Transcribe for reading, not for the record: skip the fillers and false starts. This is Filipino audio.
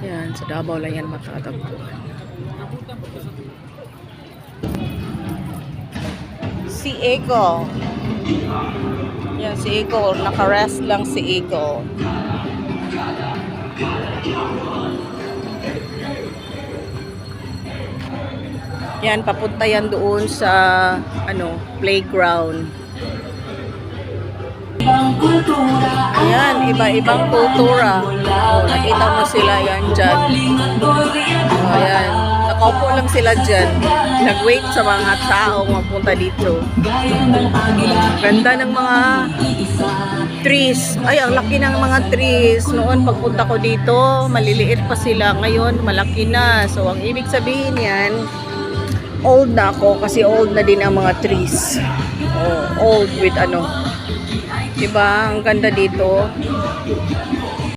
Yan, sa Davao lang yan matatagpuan. Si Eagle. Yan, si Eagle. Naka-rest lang si Eagle. Yan, papunta yan doon sa playground. Ayan, iba-ibang kultura. Oh, nakita mo sila yan dyan. Oh, ayan. Nakaupo lang sila dyan. Nag-wait sa mga tao mapunta dito. Ganda ng mga trees. Ay, ang laki ng mga trees. Noon, pagpunta ko dito, maliliit pa sila. Ngayon, malaki na. So, ang ibig sabihin yan, old na ako kasi old na din ang mga trees. Oh, old with diba? Ang ganda dito.